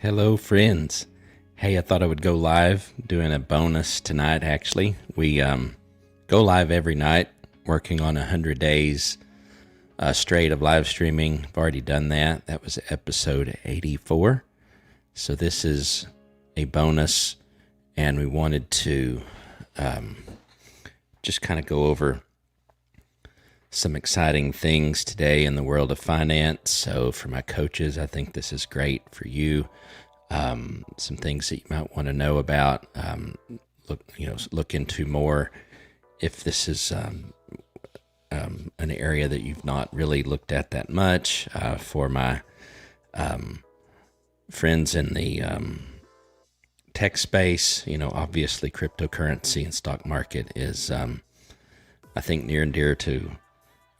Hello, friends. Hey, I thought I would go live doing a bonus tonight, actually. We go live every night, working on 100 days straight of live streaming. I've already done that. That was episode 84. So this is a bonus, and we wanted to just kind of go over some exciting things today in the world of finance. So for my coaches, I think this is great for you. Some things that you might want to know about, look into more if this is an area that you've not really looked at that much. For my friends in the tech space, obviously cryptocurrency and stock market is, I think, near and dear to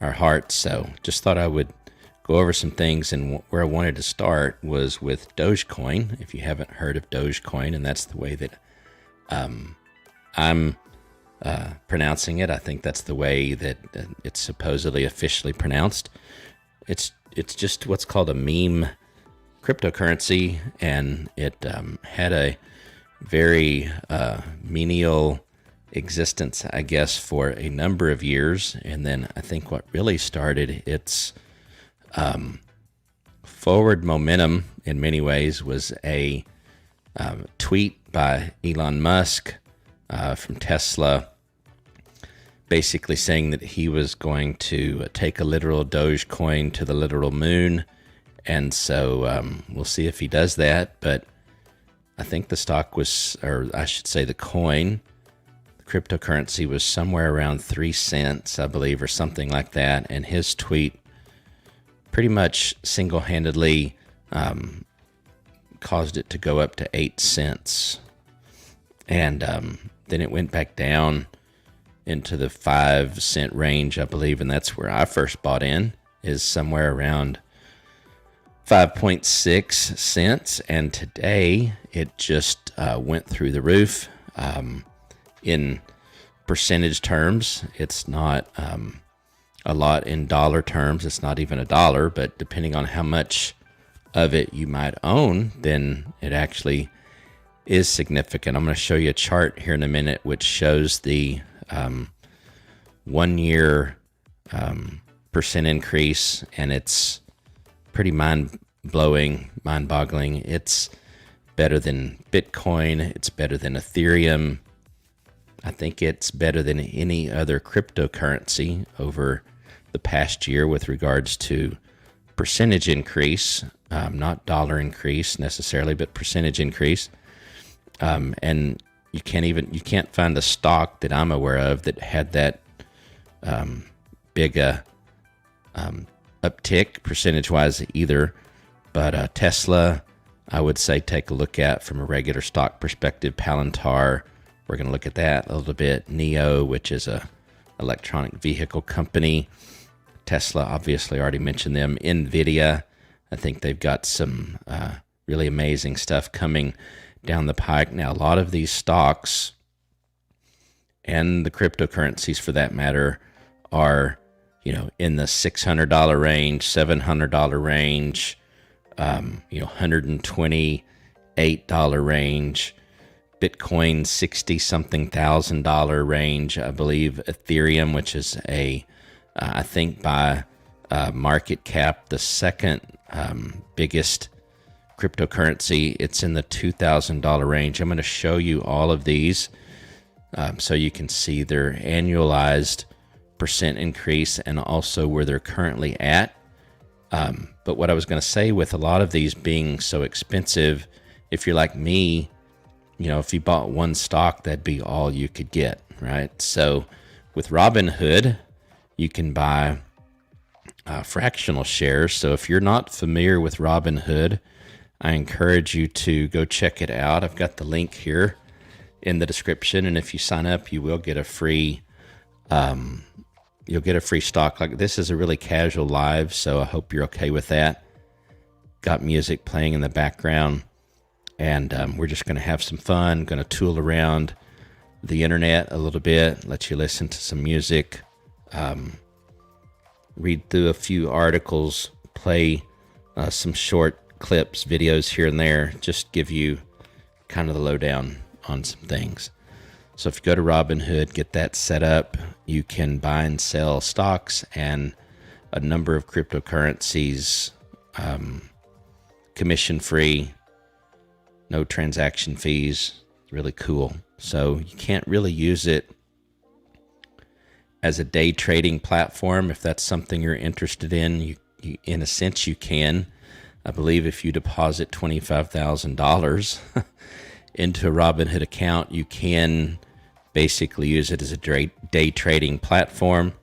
our hearts. So just thought I would go over some things, and where I wanted to start was with Dogecoin. If you haven't heard of Dogecoin, and that's the way that I'm pronouncing it, I think that's the way that it's supposedly officially pronounced. It's just what's called a meme cryptocurrency, and it had a very menial existence, I guess, for a number of years. And then I think what really started its forward momentum in many ways was a tweet by Elon Musk from Tesla, basically saying that he was going to take a literal Dogecoin to the literal moon. And so we'll see if he does that. But I think the stock was, or I should say the coin, the cryptocurrency was somewhere around 3 cents, I believe, or something like that. And his tweet pretty much single-handedly caused it to go up to 8 cents. And then it went back down into the 5 cent range, I believe, and that's where I first bought in, is somewhere around 5.6 cents. And today it just went through the roof. In percentage terms, it's not a lot in dollar terms. It's not even $1, but depending on how much of it you might own, then it actually is significant. I'm going to show you a chart here in a minute which shows the 1 year percent increase, and it's pretty mind-blowing, mind-boggling. It's better than Bitcoin. It's better than Ethereum. I think it's better than any other cryptocurrency over the past year with regards to percentage increase, not dollar increase necessarily, but percentage increase. And you can't find a stock that I'm aware of that had that big uptick percentage-wise either. But Tesla, I would say take a look at from a regular stock perspective. Palintar, we're going to look at that a little bit. NIO, which is a electronic vehicle company. Tesla, obviously, already mentioned them. NVIDIA, I think they've got some really amazing stuff coming down the pike. Now, a lot of these stocks and the cryptocurrencies, for that matter, are in the $600 range, $700 range, $128 range. Bitcoin, 60 something $1,000 range. I believe Ethereum, which is I think by market cap, the second biggest cryptocurrency, it's in the $2,000 range. I'm going to show you all of these so you can see their annualized percent increase and also where they're currently at. But what I was going to say, with a lot of these being so expensive, if you're like me, if you bought one stock, that'd be all you could get, right? So with Robinhood, you can buy fractional shares. So if you're not familiar with Robinhood, I encourage you to go check it out. I've got the link here in the description, and if you sign up, you will get a free stock. Like, this is a really casual live, so I hope you're okay with that. Got music playing in the background. And we're just going to have some fun, going to tool around the internet a little bit, let you listen to some music, read through a few articles, play some short clips, videos here and there, just give you kind of the lowdown on some things. So if you go to Robinhood, get that set up, you can buy and sell stocks and a number of cryptocurrencies, commission free, no transaction fees. Really cool. So you can't really use it as a day trading platform. If that's something you're interested in, you in a sense you can. I believe if you deposit $25,000 into a Robinhood account, you can basically use it as a day trading platform.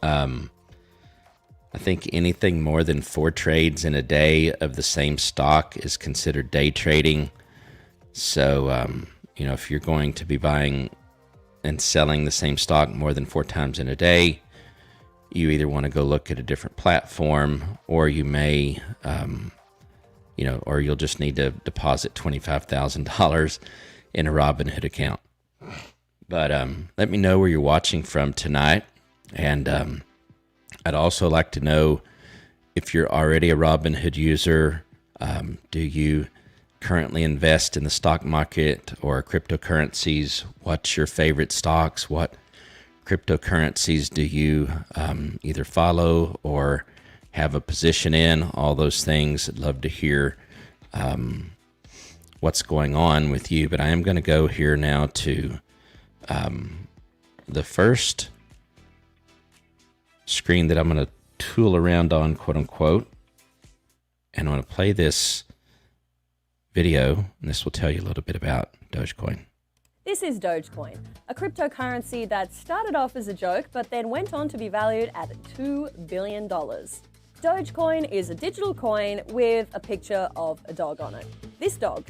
I think anything more than 4 trades in a day of the same stock is considered day trading. So, if you're going to be buying and selling the same stock more than 4 times in a day, you either want to go look at a different platform, or you may, or you'll just need to deposit $25,000 in a Robinhood account. But let me know where you're watching from tonight. And I'd also like to know if you're already a Robinhood user. Do you currently invest in the stock market or cryptocurrencies? What's your favorite stocks? What cryptocurrencies do you either follow or have a position in? All those things. I'd love to hear what's going on with you. But I am going to go here now to the first screen that I'm going to tool around on, quote unquote. And I'm going to play this video, and this will tell you a little bit about Dogecoin. This is Dogecoin, a cryptocurrency that started off as a joke but then went on to be valued at $2 billion. Dogecoin is a digital coin with a picture of a dog on it. This dog.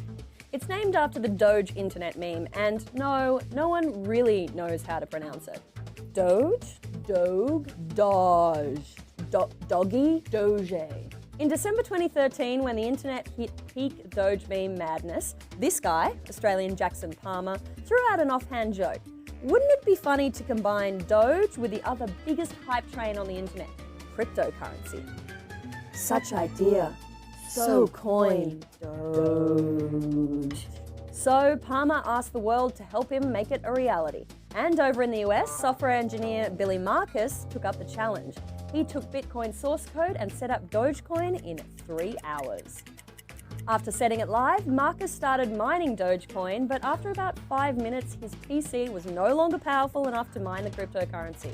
It's named after the Doge internet meme, and no one really knows how to pronounce it. Doge? Doge? Doge? Doggy? Doge. In December 2013, when the internet hit peak Doge meme madness, this guy, Australian Jackson Palmer, threw out an offhand joke. Wouldn't it be funny to combine Doge with the other biggest hype train on the internet, cryptocurrency? Such idea. So coin. Doge. So Palmer asked the world to help him make it a reality. And over in the US, software engineer Billy Marcus took up the challenge. He took Bitcoin source code and set up Dogecoin in 3 hours. After setting it live, Marcus started mining Dogecoin, but after about 5 minutes, his PC was no longer powerful enough to mine the cryptocurrency.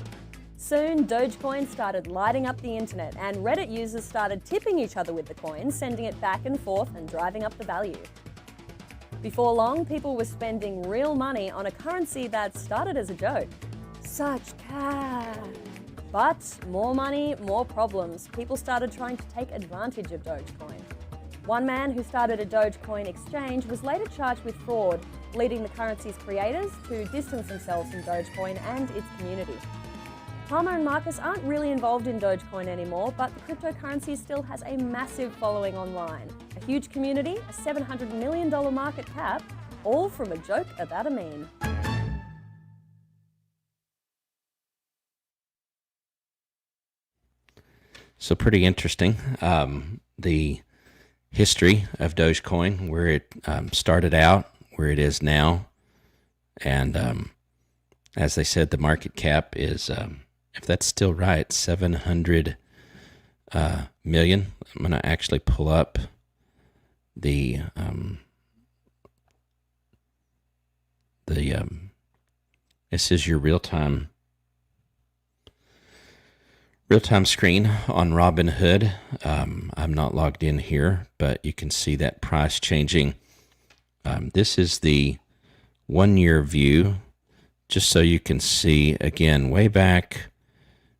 Soon, Dogecoin started lighting up the internet, and Reddit users started tipping each other with the coin, sending it back and forth and driving up the value. Before long, people were spending real money on a currency that started as a joke. Such cash. But more money, more problems. People started trying to take advantage of Dogecoin. One man who started a Dogecoin exchange was later charged with fraud, leading the currency's creators to distance themselves from Dogecoin and its community. Palmer and Marcus aren't really involved in Dogecoin anymore, but the cryptocurrency still has a massive following online. A huge community, a $700 million market cap, all from a joke about a meme. So pretty interesting. The history of Dogecoin, where it started out, where it is now. And as they said, the market cap is, if that's still right, 700 million. I'm going to actually pull up the this is your real-time screen on Robinhood. I'm not logged in here, but you can see that price changing. This is the 1-year view, just so you can see, again, way back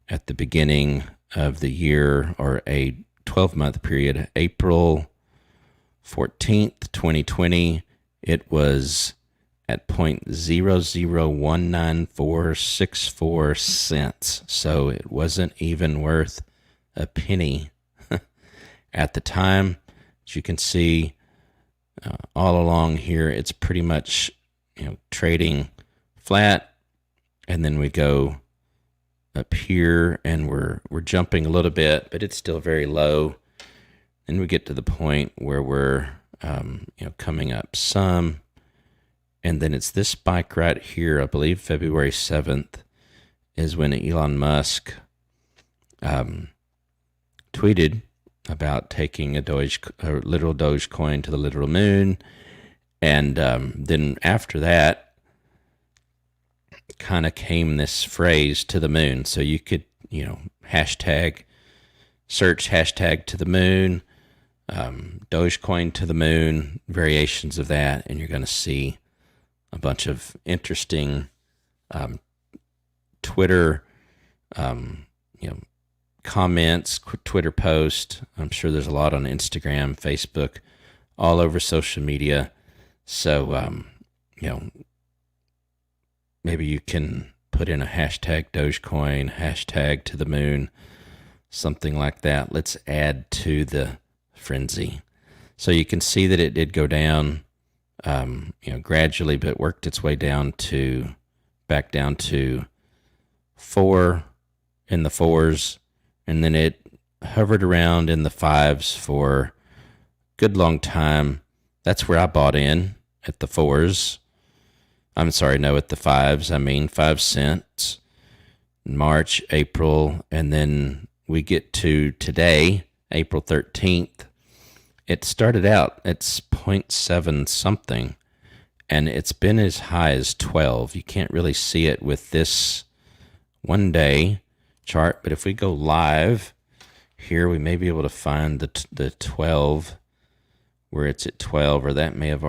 at the beginning of the year, or a 12-month period, April 14th, 2020, it was at 0.001964 cents. So it wasn't even worth a penny at the time. As you can see, all along here, it's pretty much, trading flat, and then we go up here and we're jumping a little bit, but it's still very low. Then we get to the point where we're, coming up some. And then it's this spike right here, I believe February 7th, is when Elon Musk tweeted about taking a literal Dogecoin to the literal moon. And then after that, kind of came this phrase, to the moon. So you could, search hashtag to the moon, Dogecoin to the moon, variations of that, and you're going to see a bunch of interesting Twitter, comments, Twitter posts. I'm sure there's a lot on Instagram, Facebook, all over social media. So, maybe you can put in a hashtag Dogecoin, hashtag to the moon, something like that. Let's add to the frenzy. So you can see that it did go down, gradually, but worked its way back down to 4 in the 4s, and then it hovered around in the 5s for a good long time. That's where I bought in, at the 4s. I'm sorry, no, at the 5s. 5 cents. March, April, and then we get to today, April 13th. It started out at 0.7 something, and it's been as high as 12. You can't really see it with this one day chart, but if we go live here, we may be able to find the 12, where it's at 12, or that may have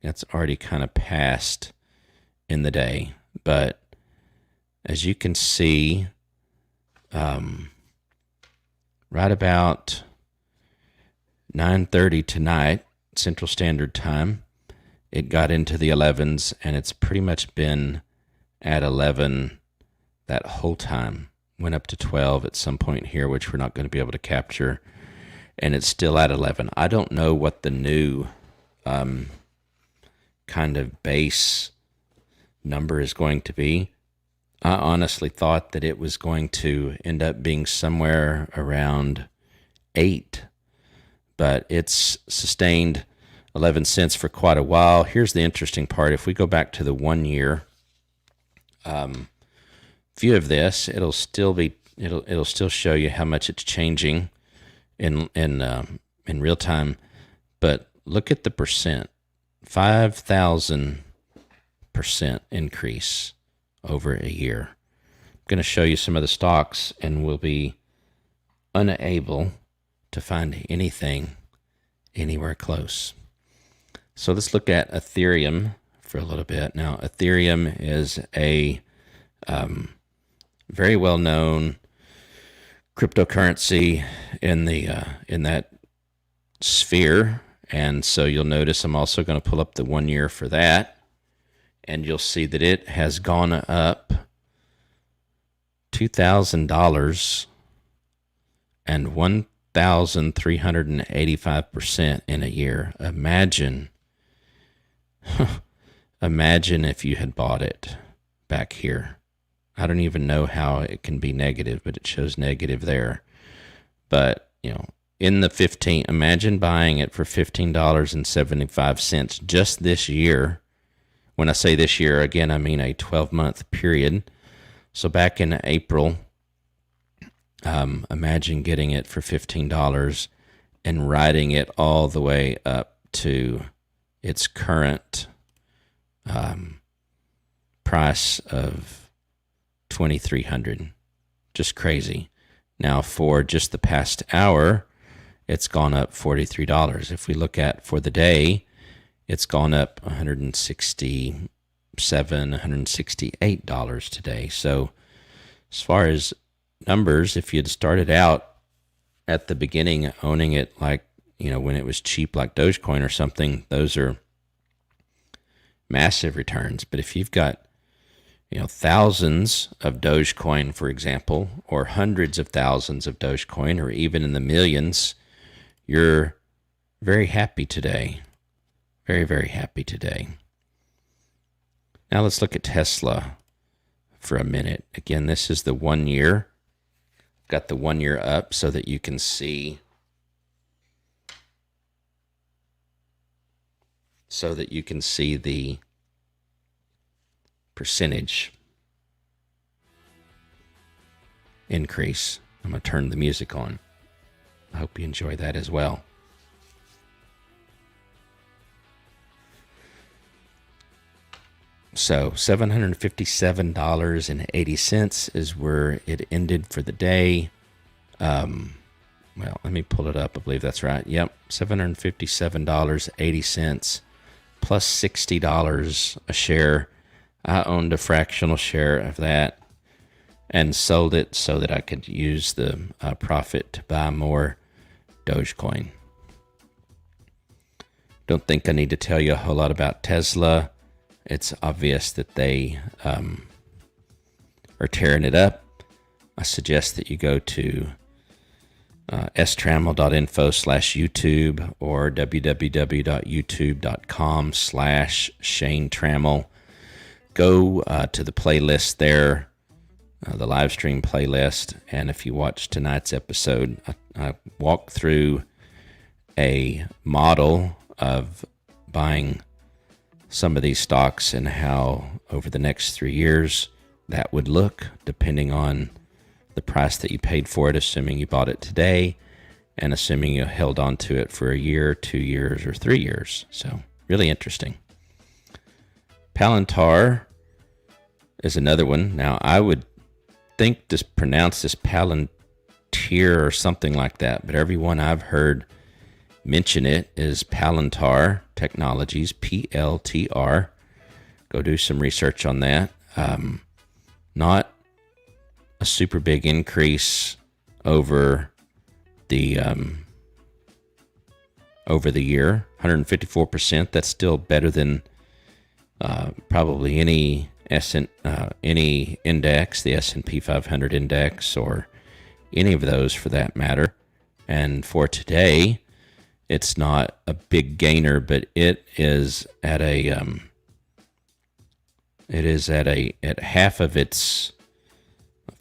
that's already kind of passed in the day. But as you can see, right about 9:30 tonight, Central Standard Time, it got into the 11s, and it's pretty much been at 11 that whole time. Went up to 12 at some point here, which we're not going to be able to capture, and it's still at 11. I don't know what the new kind of base number is going to be. I honestly thought that it was going to end up being somewhere around 8, but it's sustained 11 cents for quite a while. Here's the interesting part. If we go back to the 1 year view of this, it'll still show you how much it's changing in real time. But look at the percent, 5,000% increase over a year. I'm going to show you some of the stocks, and we'll be unable to find anything anywhere close. So let's look at Ethereum for a little bit. Now, Ethereum is a very well-known cryptocurrency in that sphere, and so you'll notice I'm also going to pull up the 1 year for that, and you'll see that it has gone up $2,000 and 1,385% in a year. Imagine if you had bought it back here. I don't even know how it can be negative, but it shows negative there. But, in the 15, imagine buying it for $15.75 just this year. When I say this year, again, I mean a 12-month period. So back in April, imagine getting it for $15 and riding it all the way up to its current price of $2,300. Just crazy. Now, for just the past hour, it's gone up $43. If we look at for the day, it's gone up $167, $168 today. So as far as numbers, if you'd started out at the beginning owning it like, when it was cheap like Dogecoin or something, those are massive returns. But if you've got, thousands of Dogecoin, for example, or hundreds of thousands of Dogecoin, or even in the millions, you're very happy today. Very, very happy today. Now let's look at Tesla for a minute. Again, this is the 1 year. Got the 1 year up so that you can see so that you can see the percentage increase. I'm going to turn the music on. I hope you enjoy that as well. So $757.80 is where it ended for the day. Well, let me pull it up. I believe that's right. Yep, $757.80 plus $60 a share. I owned a fractional share of that and sold it so that I could use the profit to buy more Dogecoin. Don't think I need to tell you a whole lot about Tesla. It's obvious that they are tearing it up. I suggest that you go to strammel.info/YouTube or www.youtube.com/Shane Trammell. Go to the playlist there, the live stream playlist, and if you watch tonight's episode, I walk through a model of buying some of these stocks and how over the next 3 years that would look, depending on the price that you paid for it, assuming you bought it today and assuming you held on to it for a year, 2 years, or 3 years. So really interesting. Palintar is another one. Now, I would think to pronounce this Palantir or something like that, but everyone I've heard mention it is Palintar Technologies, PLTR. Go do some research on that. Not a super big increase over the year, 154%. That's still better than probably any index, the S&P 500 index, or any of those for that matter. And for today, it's not a big gainer, but it is at half of its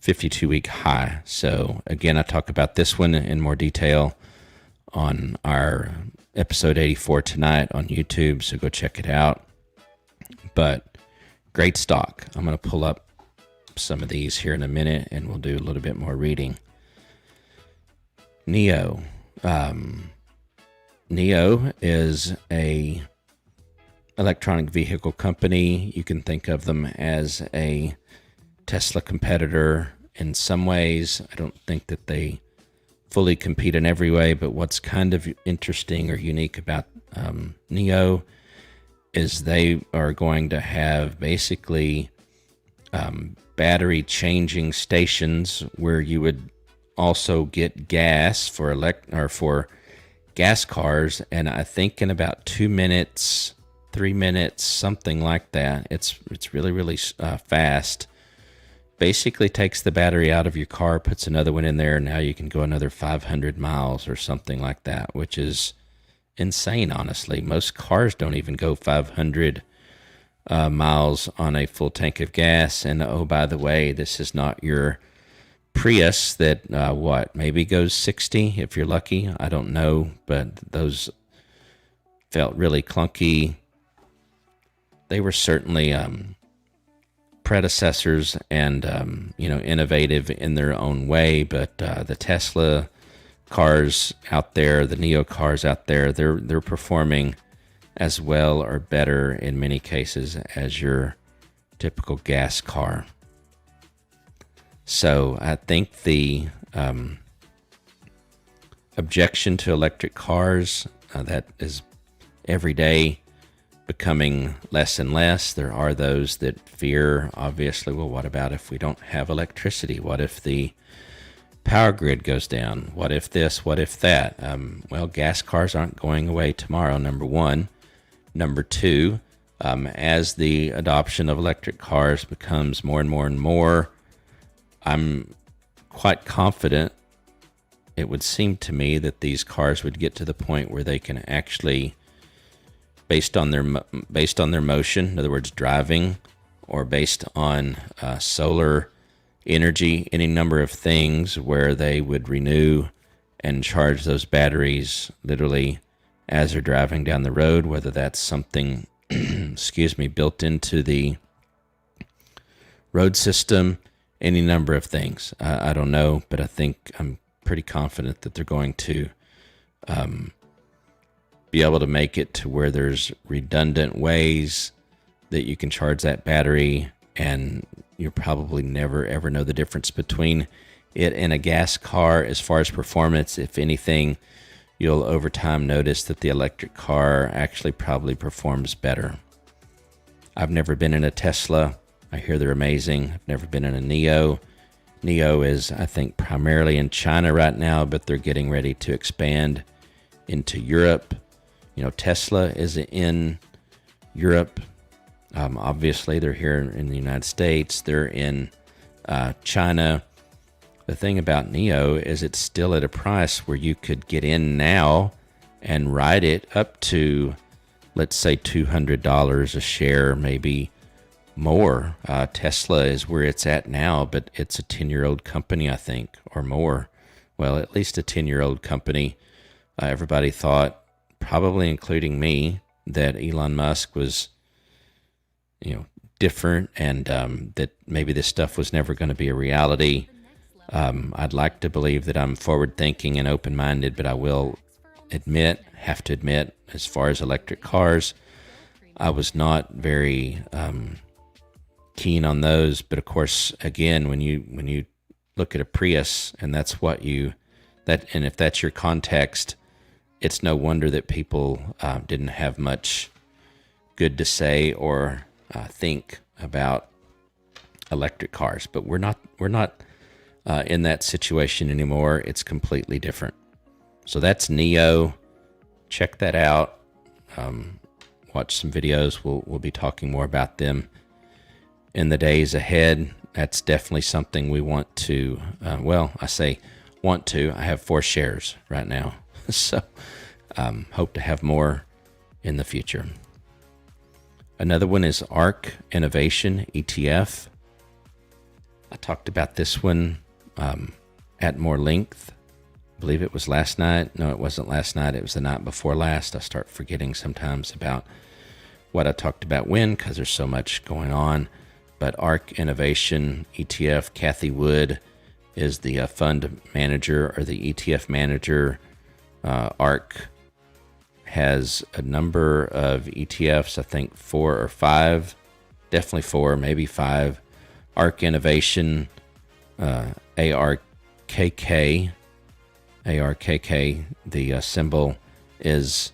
52-week high. So again, I talk about this one in more detail on our episode 84 tonight on YouTube, so go check it out. But great stock. I'm going to pull up some of these here in a minute, and we'll do a little bit more reading. NIO. NIO is a electronic vehicle company. You can think of them as a Tesla competitor in some ways. I don't think that they fully compete in every way, but what's kind of interesting or unique about NIO is they are going to have basically battery changing stations where you would also get gas for gas cars, and I think in about 2 minutes, 3 minutes, something like that. It's really fast. Basically takes the battery out of your car, puts another one in there, and now you can go another 500 miles or something like that, which is insane, honestly. Most cars don't even go 500 miles on a full tank of gas. And oh, by the way, this is not your Prius that maybe goes 60 if you're lucky. I don't know, but those felt really clunky. They were certainly predecessors and innovative in their own way, but the Tesla cars out there, the NIO cars out there, they're performing as well or better in many cases as your typical gas car. So I think the objection to electric cars that is every day becoming less and less. There are those that fear, obviously, well, what about if we don't have electricity? What if the power grid goes down? What if this? What if that? Well, gas cars aren't going away tomorrow, number one. Number two, as the adoption of electric cars becomes more and more and more, I'm quite confident, it would seem to me, that these cars would get to the point where they can actually, based on their motion, in other words, driving, or based on solar energy, any number of things, where they would renew and charge those batteries literally as they're driving down the road, whether that's something, built into the road system, any number of things. I don't know, but I'm pretty confident that they're going to be able to make it to where there's redundant ways that you can charge that battery, and you'll probably never ever know the difference between it and a gas car as far as performance. If anything, you'll over time notice that the electric car actually probably performs better. I've never been in a Tesla. I hear they're amazing. I've never been in a Neo. Neo is, I think, primarily in China right now, but they're getting ready to expand into Europe. Tesla is in Europe. Obviously, they're here in the United States. They're in China. The thing about Neo is it's still at a price where you could get in now and ride it up to, let's say, $200 a share, maybe more. Tesla is where it's at now, but it's a 10-year-old company, I think, or more. Well, at least a 10-year-old company. Everybody thought, probably including me, that Elon Musk was, different, and that maybe this stuff was never going to be a reality. I'd like to believe that I'm forward-thinking and open-minded, but I will have to admit, as far as electric cars, I was not very keen on those. But of course, again, when you look at a Prius, and and if that's your context, it's no wonder that people didn't have much good to say or think about electric cars. But we're not in that situation anymore. It's completely different. So that's Neo. Check that out. Watch some videos. We'll be talking more about them in the days ahead. That's definitely something we want to. I say want to. I have 4 shares right now, so hope to have more in the future. Another one is ARK Innovation ETF. I talked about this one at more length. I believe it was last night. No, it wasn't last night. It was the night before last. I start forgetting sometimes about what I talked about when, because there's so much going on. But ARK Innovation ETF, Kathy Wood is the fund manager, or the ETF manager. ARK has a number of ETFs, I think 4 or 5, definitely 4, maybe 5. ARK Innovation, ARKK, the symbol is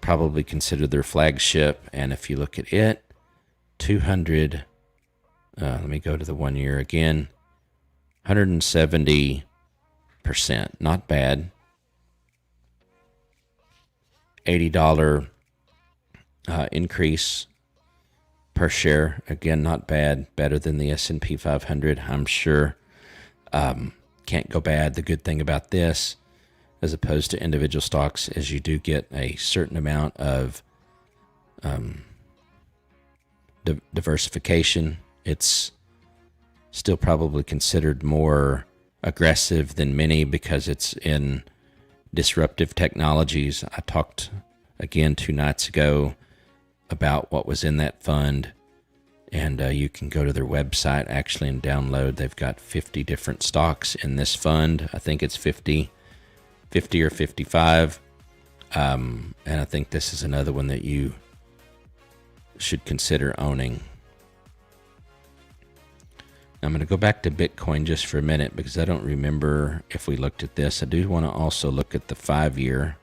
probably considered their flagship. And if you look at it, 200, let me go to the 1 year again, 170%, not bad. $80 increase per share, again, not bad. Better than the S&P 500, I'm sure. Can't go bad. The good thing about this, as opposed to individual stocks, is you do get a certain amount of diversification. It's still probably considered more aggressive than many because it's in disruptive technologies. I talked again 2 nights ago about what was in that fund, and you can go to their website actually and download. They've got 50 different stocks in this fund. I think it's 50 or 55, and I think this is another one that you should consider owning. I'm going to go back to Bitcoin just for a minute because I don't remember if we looked at this. I do want to also look at the 5-year.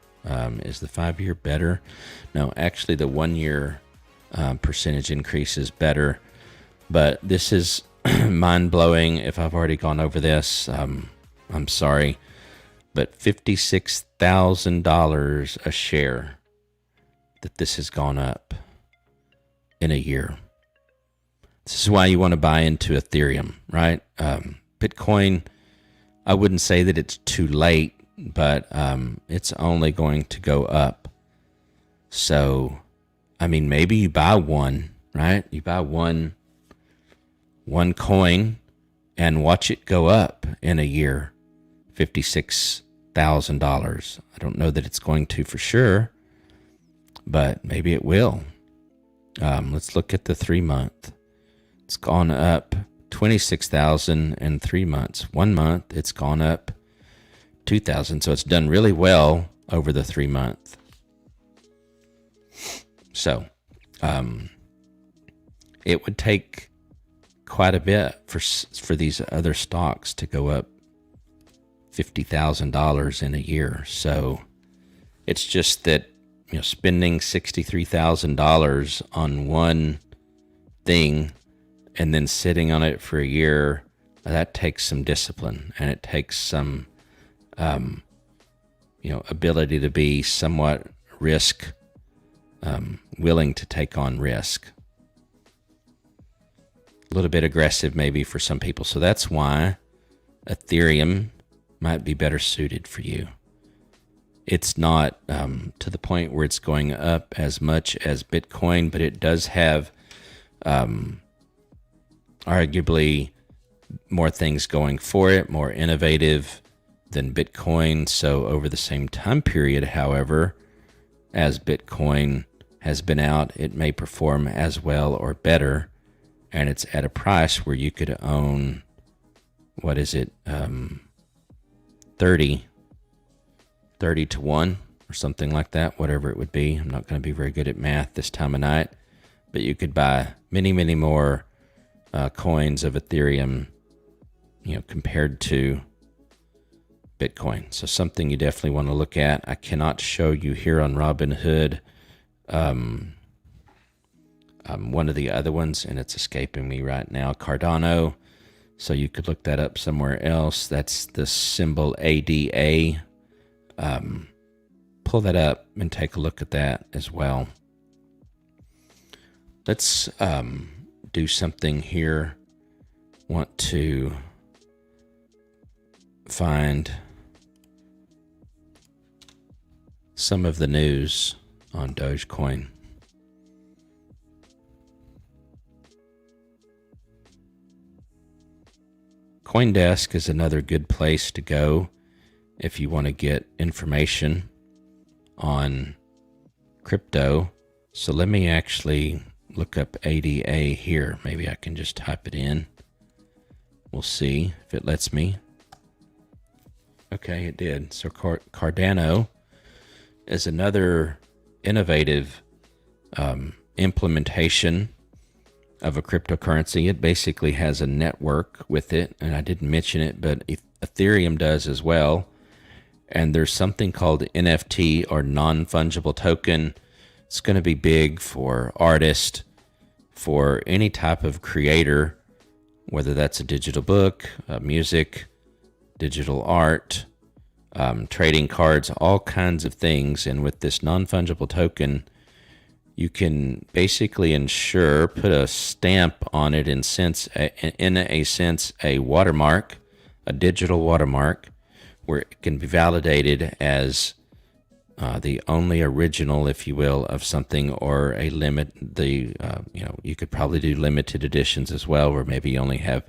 Is the 5-year better? No, actually the 1-year percentage increase is better. But this is mind-blowing. If I've already gone over this, I'm sorry. But $56,000 a share that this has gone up in a year. This is why you want to buy into Ethereum, right? Bitcoin, I wouldn't say that it's too late, but it's only going to go up. So, I mean, maybe you buy one, right? You buy one coin and watch it go up in a year. $56,000. I don't know that it's going to for sure, but maybe it will. Let's look at the 3-month. It's gone up 26,000 in 3 months. 1 month, it's gone up 2,000. So it's done really well over the 3 month. So, it would take quite a bit for these other stocks to go up $50,000 in a year. So it's just that, spending $63,000 on one thing and then sitting on it for a year, that takes some discipline, and it takes some, ability to be somewhat willing to take on risk. A little bit aggressive maybe for some people. So that's why Ethereum might be better suited for you. It's not to the point where it's going up as much as Bitcoin, but it does have arguably more things going for it, more innovative than Bitcoin. So over the same time period, however, as Bitcoin has been out, it may perform as well or better. And it's at a price where you could own, 30 to 1 or something like that, whatever it would be. I'm not going to be very good at math this time of night, but you could buy many, many more coins of Ethereum, compared to Bitcoin. So something you definitely want to look at. I cannot show you here on Robinhood one of the other ones, and it's escaping me right now, Cardano. So you could look that up somewhere else. That's the symbol ADA. Pull that up and take a look at that as well. Let's do something here. Want to find some of the news on Dogecoin. CoinDesk is another good place to go if you want to get information on crypto. So let me actually look up ADA here. Maybe I can just type it in. We'll see if it lets me. Okay, it did. So Cardano is another innovative implementation of a cryptocurrency. It basically has a network with it, and I didn't mention it, but Ethereum does as well. And there's something called NFT, or non-fungible token. It's going to be big for artists, for any type of creator, whether that's a digital book, music, digital art, trading cards, all kinds of things. And with this non-fungible token, you can basically put a stamp on it, in a sense, a watermark, a digital watermark, where it can be validated as the only original, if you will, of something, or a limit. You could probably do limited editions as well, where maybe you only have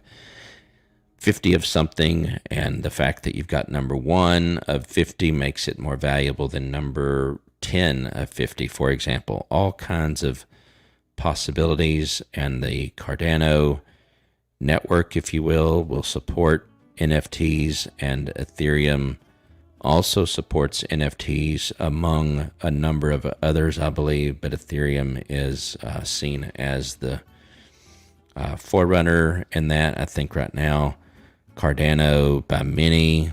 50 of something, and the fact that you've got number 1 of 50 makes it more valuable than number 10 of 50, for example. All kinds of possibilities, and the Cardano network, if you will support NFTs, and Ethereum also supports NFTs, among a number of others, I believe, but Ethereum is seen as the forerunner in that, I think, right now. Cardano by many,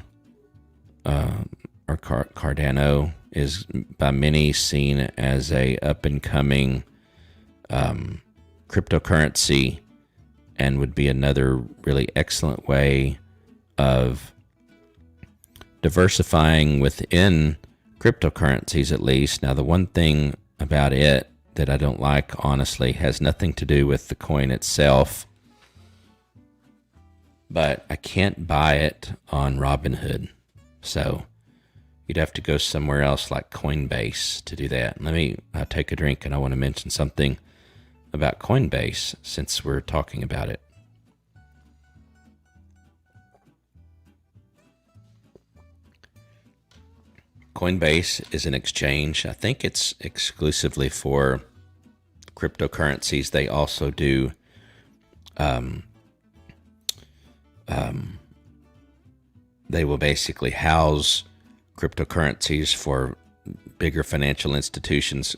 Cardano is by many seen as a up-and-coming cryptocurrency, and would be another really excellent way of diversifying within cryptocurrencies, at least. Now, the one thing about it that I don't like, honestly, has nothing to do with the coin itself, but I can't buy it on Robinhood. So you'd have to go somewhere else like Coinbase to do that. Let me take a drink, and I want to mention something about Coinbase since we're talking about it. Coinbase is an exchange. I think it's exclusively for cryptocurrencies. They also do they will basically house cryptocurrencies for bigger financial institutions.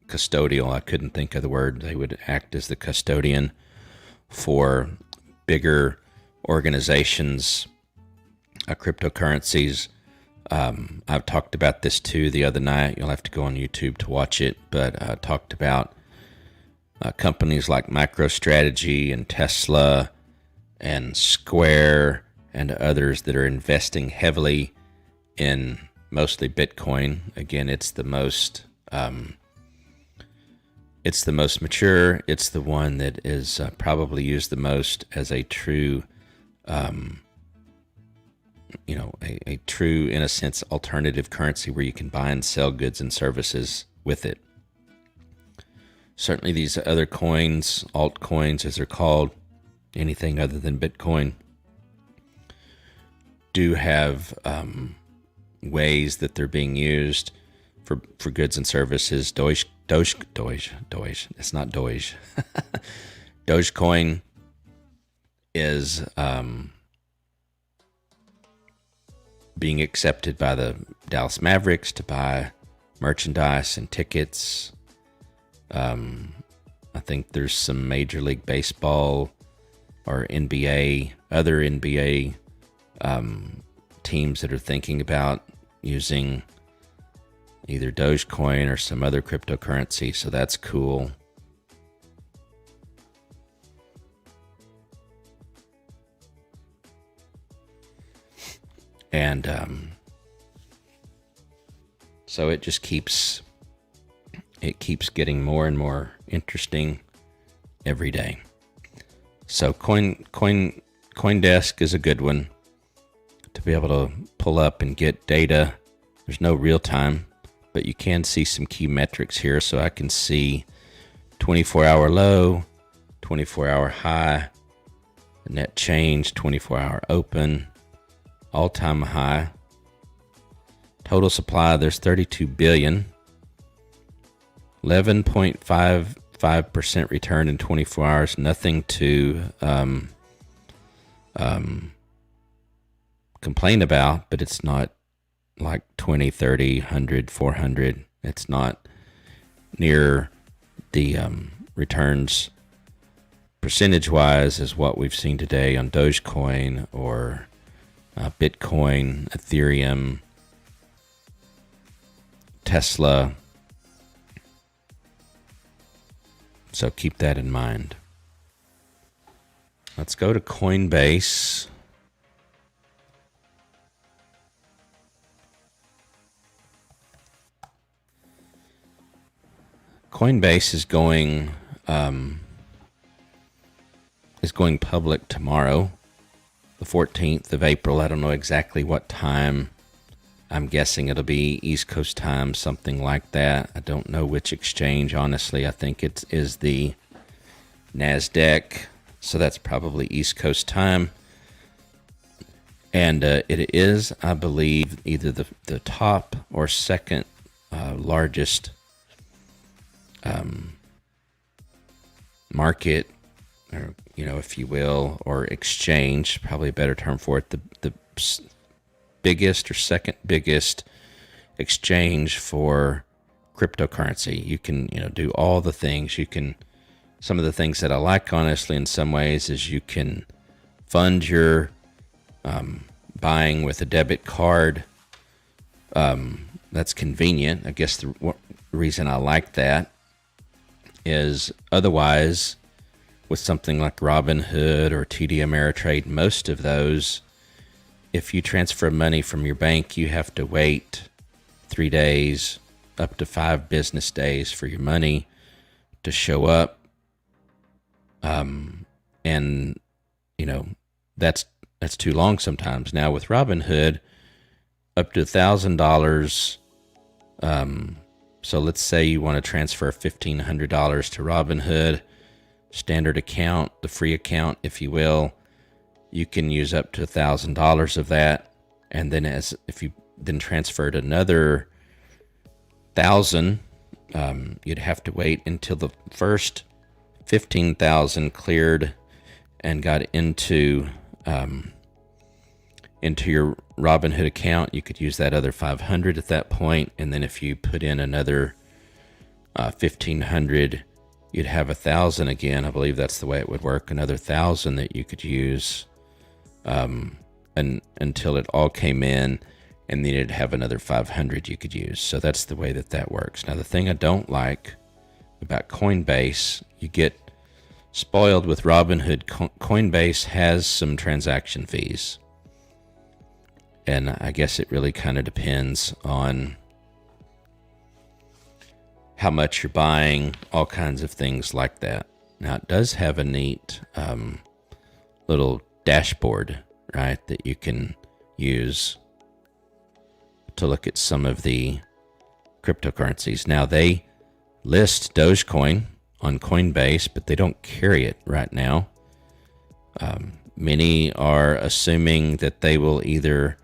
Custodial, I couldn't think of the word. They would act as the custodian for bigger organizations, cryptocurrencies. I've talked about this too the other night. You'll have to go on YouTube to watch it, but I talked about companies like MicroStrategy and Tesla and Square and others that are investing heavily in mostly Bitcoin. Again, it's the most mature. It's the one that is probably used the most as a true, a true, in a sense, alternative currency where you can buy and sell goods and services with it. Certainly these other coins, altcoins as they're called, anything other than Bitcoin, do have ways that they're being used for goods and services. Doge. It's not Doge. Dogecoin is being accepted by the Dallas Mavericks to buy merchandise and tickets. I think there's some Major League Baseball or NBA, other NBA teams that are thinking about using either Dogecoin or some other cryptocurrency, so that's cool. And so it just keeps getting more and more interesting every day. So CoinDesk is a good one to be able to pull up and get data. There's no real time, but you can see some key metrics here. So I can see 24-hour low, 24-hour high, net change, 24-hour open, all-time high. Total supply, there's 32 billion. 11.55% return in 24 hours. Nothing to complain about, but it's not like 20, 30, 100, 400. It's not near the returns percentage-wise as what we've seen today on Dogecoin or Bitcoin, Ethereum, Tesla. So keep that in mind. Let's go to Coinbase. Coinbase is going public tomorrow, the 14th of April. I don't know exactly what time. I'm guessing it'll be East Coast time, something like that. I don't know which exchange, honestly. I think it is the NASDAQ, so that's probably East Coast time. And it is, I believe, either the top or second largest market, or if you will, or exchange, probably a better term for it. The biggest or second biggest exchange for cryptocurrency. You can do all the things. Some of the things that I like, honestly, in some ways, is you can fund your buying with a debit card. That's convenient. I guess the reason I like that is otherwise with something like Robinhood or TD Ameritrade, most of those, if you transfer money from your bank, you have to wait 3 days, up to 5 business days for your money to show up. And that's too long sometimes. Now with Robinhood, up to $1,000. So let's say you want to transfer $1,500 to Robinhood, standard account, the free account, if you will. You can use up to $1,000 of that, and then if you then transferred another 1,000, you'd have to wait until the first 15,000 cleared and got into your Robinhood account. You could use that other 500 at that point, and then if you put in another 1,500, you'd have 1,000 again. I believe that's the way it would work. Another 1,000 that you could use until it all came in, and then you'd have another 500 you could use. So that's the way that works. Now, the thing I don't like about Coinbase, you get spoiled with Robinhood. Coinbase has some transaction fees, and I guess it really kind of depends on how much you're buying, all kinds of things like that. Now, it does have a neat little dashboard, right, that you can use to look at some of the cryptocurrencies. Now, they list Dogecoin on Coinbase, but they don't carry it right now. Many are assuming that they will either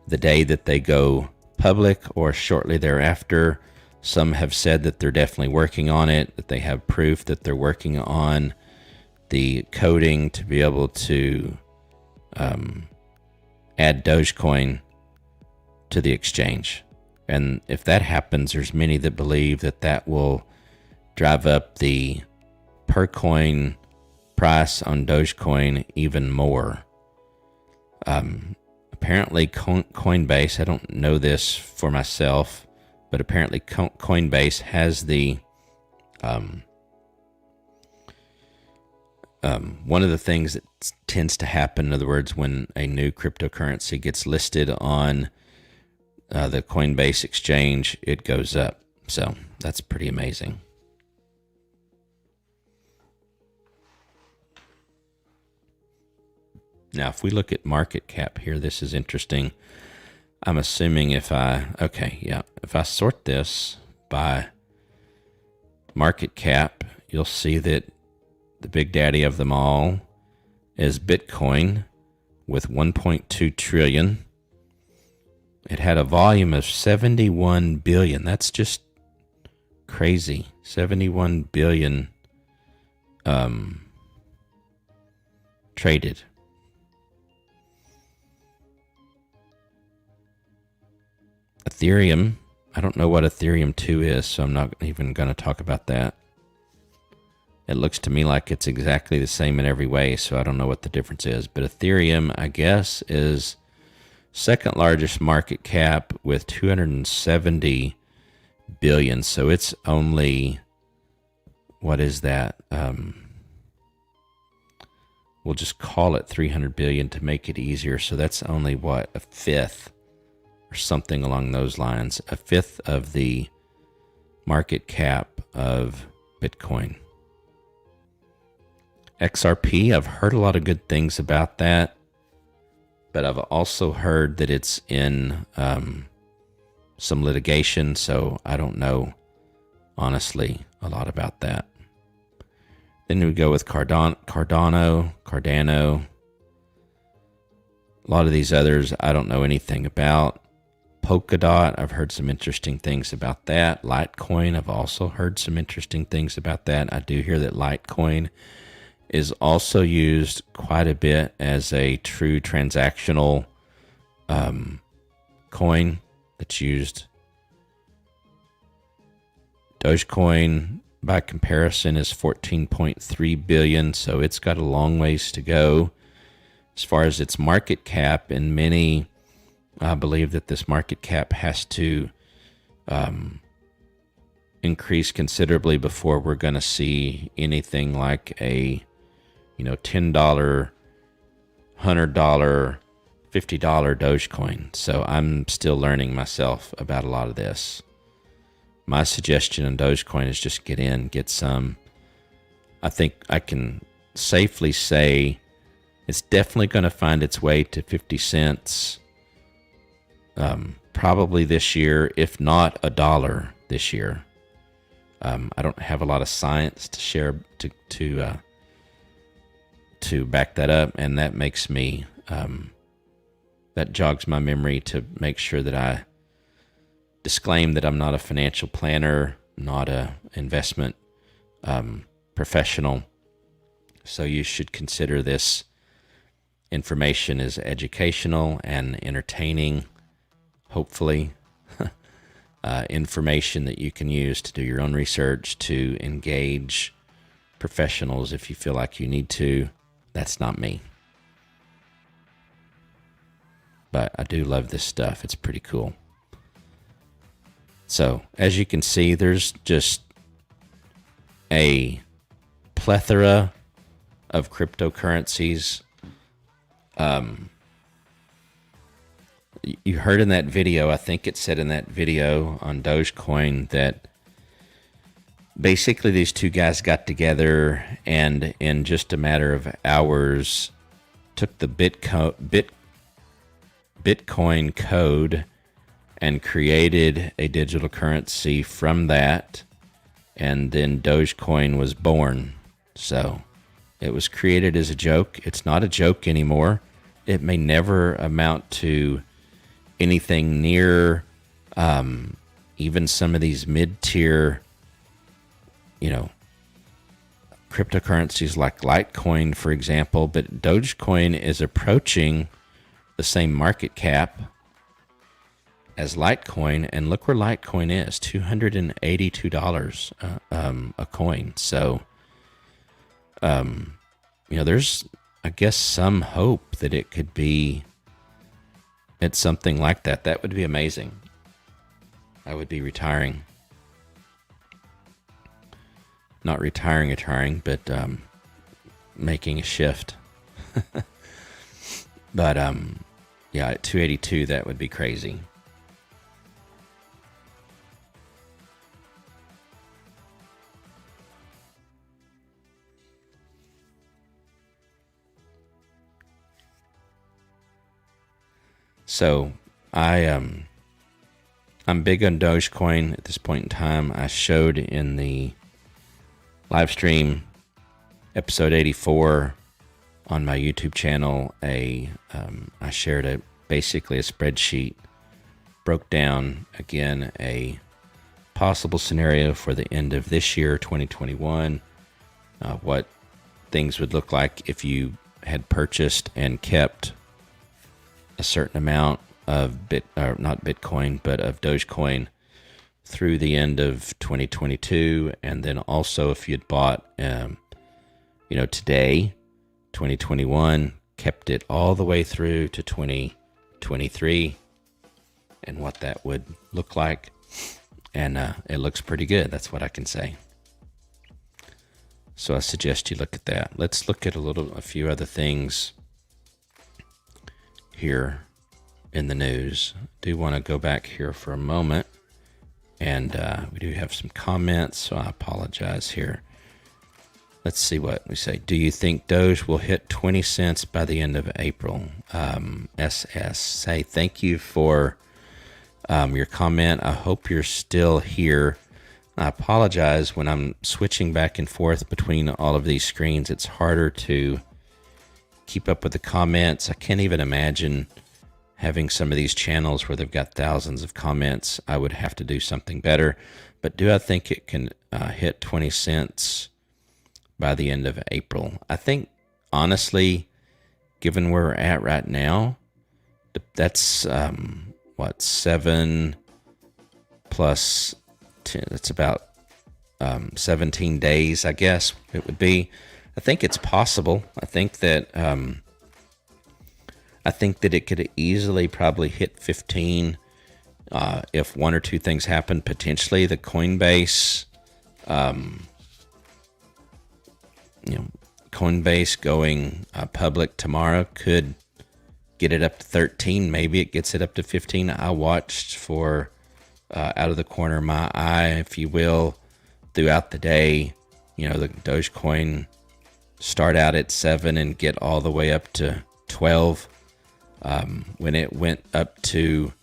the day that they go public or shortly thereafter. Some have said that they're definitely working on it, that they have proof that they're working on the coding to be able to add Dogecoin to the exchange. And if that happens, there's many that believe that will drive up the per coin price on Dogecoin even more. Apparently Coinbase, I don't know this for myself, but apparently Coinbase has the one of the things that tends to happen, in other words, when a new cryptocurrency gets listed on the Coinbase exchange, it goes up. So that's pretty amazing. Now, if we look at market cap here, this is interesting. I'm assuming if I sort this by market cap, you'll see that the big daddy of them all is Bitcoin with 1.2 trillion. It had a volume of 71 billion. That's just crazy. 71 billion traded. Ethereum, I don't know what Ethereum 2 is, so I'm not even going to talk about that. It looks to me like it's exactly the same in every way, so I don't know what the difference is. But Ethereum, I guess, is second largest market cap with 270 billion. So it's only, what is that? We'll just call it 300 billion to make it easier. So that's only what, a fifth or something along those lines, a fifth of the market cap of Bitcoin. XRP, I've heard a lot of good things about that, but I've also heard that it's in some litigation, so I don't know, honestly, a lot about that. Then we go with Cardano. A lot of these others I don't know anything about. Polkadot, I've heard some interesting things about that. Litecoin, I've also heard some interesting things about that. I do hear that Litecoin is also used quite a bit as a true transactional coin that's used. Dogecoin, by comparison, is 14.3 billion, so it's got a long ways to go as far as its market cap, and many believe that this market cap has to increase considerably before we're going to see anything like a $10, $100, $50 Dogecoin. So I'm still learning myself about a lot of this. My suggestion on Dogecoin is just get some. I think I can safely say it's definitely going to find its way to 50 cents probably this year, if not $1 this year. I don't have a lot of science to share to back that up, and that makes me that jogs my memory to make sure that I disclaim that I'm not a financial planner, not a investment professional. So you should consider this information as educational and entertaining, hopefully. Information that you can use to do your own research, to engage professionals if you feel like you need to. That's not me. But I do love this stuff. It's pretty cool. So, as you can see, there's just a plethora of cryptocurrencies. You heard in that video, I think it said in that video on Dogecoin that basically these two guys got together and in just a matter of hours took the Bitcoin code and created a digital currency from that, and then Dogecoin was born. So it was created as a joke. It's not a joke anymore. It may never amount to anything near even some of these mid-tier, cryptocurrencies like Litecoin, for example. But Dogecoin is approaching the same market cap as Litecoin, and look where Litecoin is, $282 a coin. So, there's, I guess, some hope that it could be at something like that. That would be amazing. I would be retiring. Not retiring, but making a shift. But yeah, at 282, that would be crazy. So I'm big on Dogecoin at this point in time. I showed in the live stream episode 84 on my YouTube channel I shared basically a spreadsheet, broke down again a possible scenario for the end of this year, 2021, what things would look like if you had purchased and kept a certain amount of not Bitcoin, but of Dogecoin through the end of 2022. And then also if you'd bought, today, 2021, kept it all the way through to 2023 and what that would look like. And it looks pretty good. That's what I can say. So I suggest you look at that. Let's look at a few other things here in the news. I do want to go back here for a moment, and we do have some comments, so I apologize here. Let's see what we say. Do you think Doge will hit 20 cents by the end of April? SS, say thank you for your comment. I hope you're still here. I apologize when I'm switching back and forth between all of these screens. It's harder to keep up with the comments. I can't even imagine having some of these channels where they've got thousands of comments. I would have to do something better. But do I think it can hit 20 cents by the end of April? I think, honestly, given where we're at right now, that's 7 plus 10, that's about 17 days, I guess it would be. I think it's possible. I think that it could easily probably hit 15 if one or two things happen. Potentially, the Coinbase, Coinbase going public tomorrow could get it up to 13. Maybe it gets it up to 15. I watched for out of the corner of my eye, if you will, throughout the day. The Dogecoin start out at 7 and get all the way up to 12. When it went up to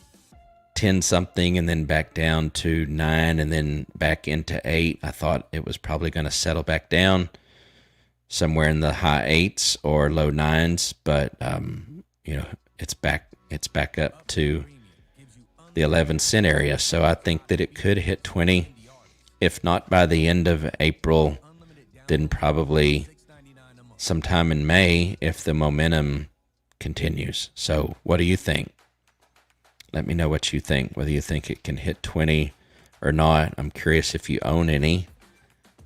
10 something and then back down to 9 and then back into 8, I thought it was probably going to settle back down somewhere in the high 8s or low 9s, but it's back it's back up to the 11-cent area. So I think that it could hit 20. If not by the end of April, then probably sometime in May if the momentum continues. So what do you think? Let me know what you think, whether you think it can hit 20 or not. I'm curious if you own any.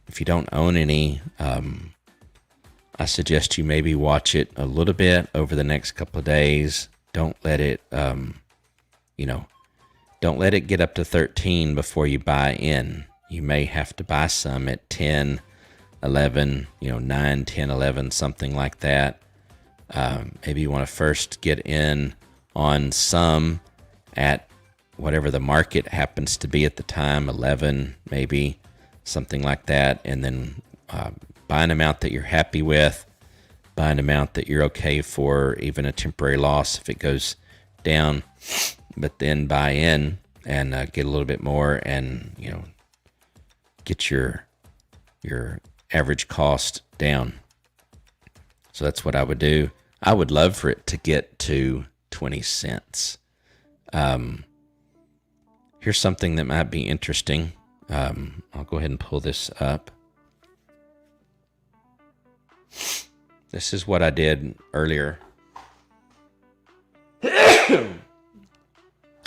If you don't own any, I suggest you maybe watch it a little bit over the next couple of days. Don't let it, don't let it get up to 13 before you buy in. You may have to buy some at 10, 11, 9, 10, 11, something like that. Maybe you want to first get in on some at whatever the market happens to be at the time, 11, maybe something like that. And then buy an amount that you're happy with, buy an amount that you're okay for, even a temporary loss if it goes down, but then buy in and get a little bit more and, get your average cost down. So that's what I would do. I would love for it to get to 20 cents. Here's something that might be interesting. I'll go ahead and pull this up. This is what I did earlier.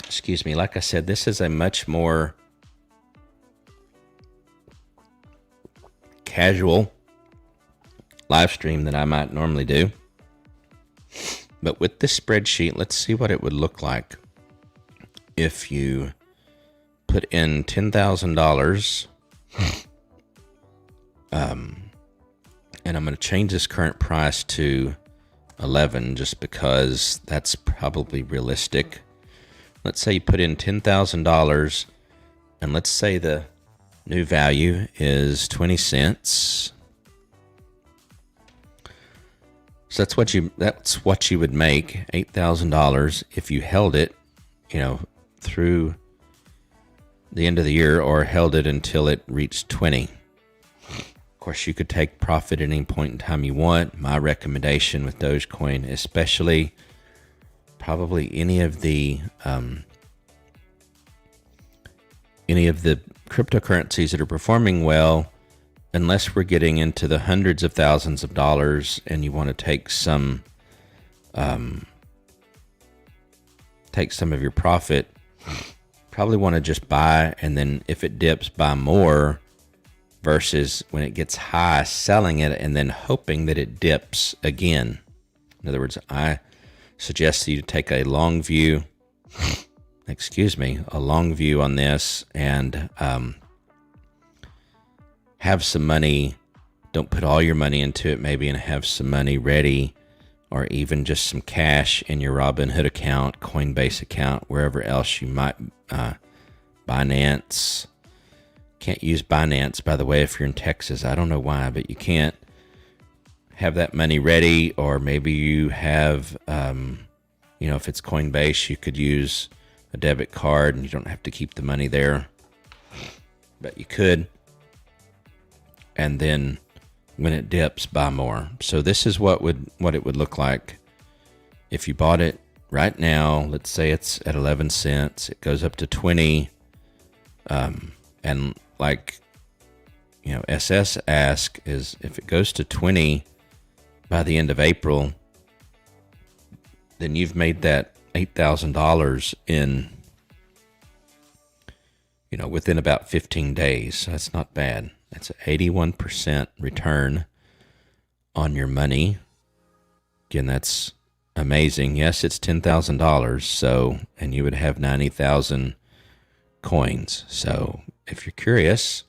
Excuse me. Like I said, this is a much more casual live stream than I might normally do. But with this spreadsheet, let's see what it would look like if you put in $10,000. And I'm going to change this current price to 11 just because that's probably realistic. Let's say you put in $10,000 and let's say the new value is 20 cents. So that's what you would make, $8,000 if you held it, through the end of the year or held it until it reached 20. Of course, you could take profit at any point in time you want. My recommendation with Dogecoin, especially probably any of the cryptocurrencies that are performing well, unless we're getting into the hundreds of thousands of dollars and you want to take some of your profit, probably want to just buy, and then if it dips, buy more, versus when it gets high, selling it and then hoping that it dips again. In other words, I suggest that you take a long view on this and have some money. Don't put all your money into it, maybe, and have some money ready, or even just some cash in your Robinhood account, Coinbase account, wherever else you might, Binance. Can't use Binance, by the way, if you're in Texas. I don't know why, but you can't. Have that money ready, or maybe you have, if it's Coinbase, you could use a debit card and you don't have to keep the money there, but you could. And then when it dips, buy more. So this is what it would look like if you bought it right now. Let's say it's at 11 cents. It goes up to 20. And like, SS ask is if it goes to 20 by the end of April, then you've made that $8,000 in, within about 15 days. So that's not bad. That's an 81% return on your money. Again, that's amazing. Yes, it's $10,000. So, and you would have 90,000 coins. So if you're curious,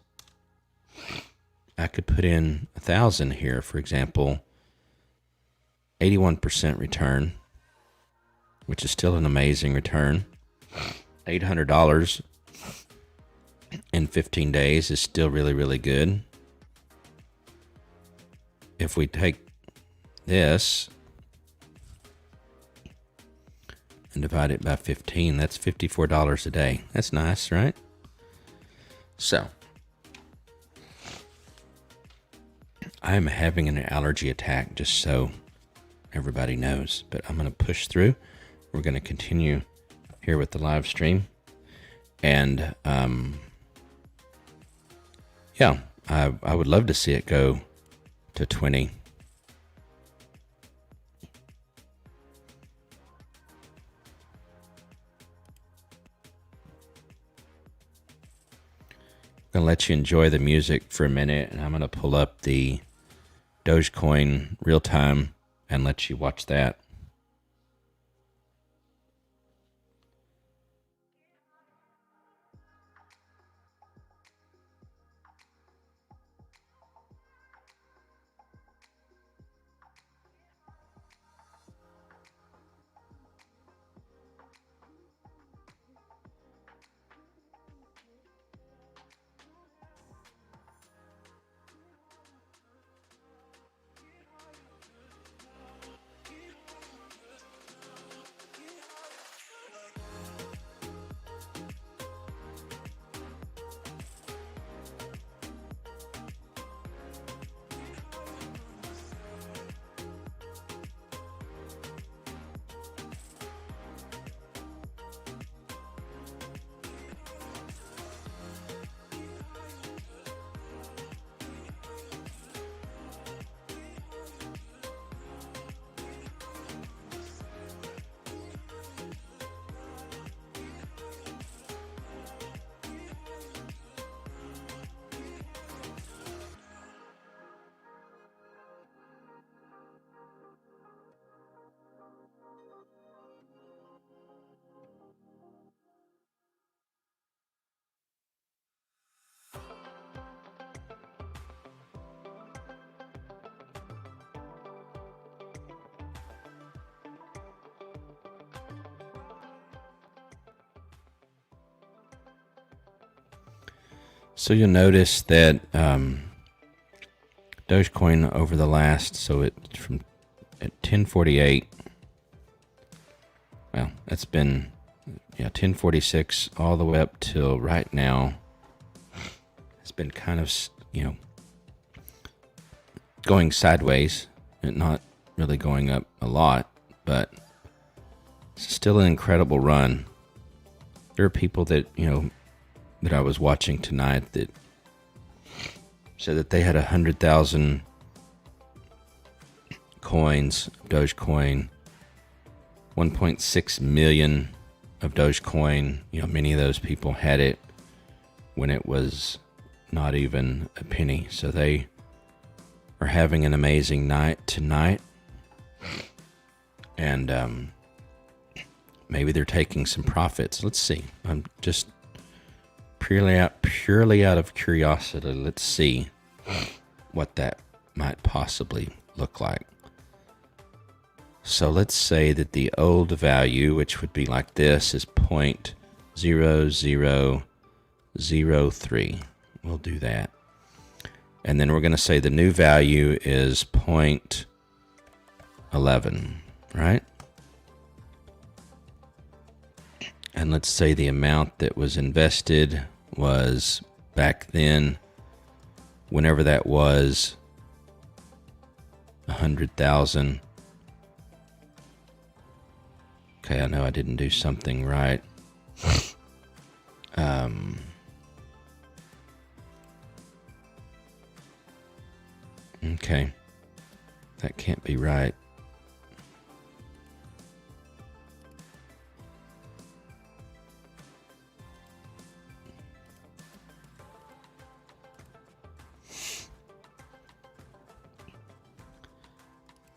I could put in 1,000 here, for example, 81% return, which is still an amazing return. $800 in 15 days is still really, really good. If we take this and divide it by 15, that's $54 a day. That's nice, right? So, I'm having an allergy attack, just so everybody knows, but I'm going to push through. we're going to continue here with the live stream. And yeah, I would love to see it go to 20. I'm going to let you enjoy the music for a minute, and I'm going to pull up the Dogecoin real time and let you watch that. So you'll notice that Dogecoin over the last, so it from at 1048, well, that's been 1046 all the way up till right now. It's been kind of, going sideways and not really going up a lot, but it's still an incredible run. There are people that, that I was watching tonight that said that they had 100,000 coins of Dogecoin, 1.6 million of Dogecoin. Many of those people had it when it was not even a penny. So they are having an amazing night tonight. And maybe they're taking some profits. Let's see. I'm just purely out of curiosity. Let's see what that might possibly look like. So let's say that the old value, which would be like this, is 0.0003. We'll do that. And then we're going to say the new value is 0.11, right? And let's say the amount that was invested was back then, whenever that was, 100,000. Okay, I know I didn't do something right. Okay, that can't be right.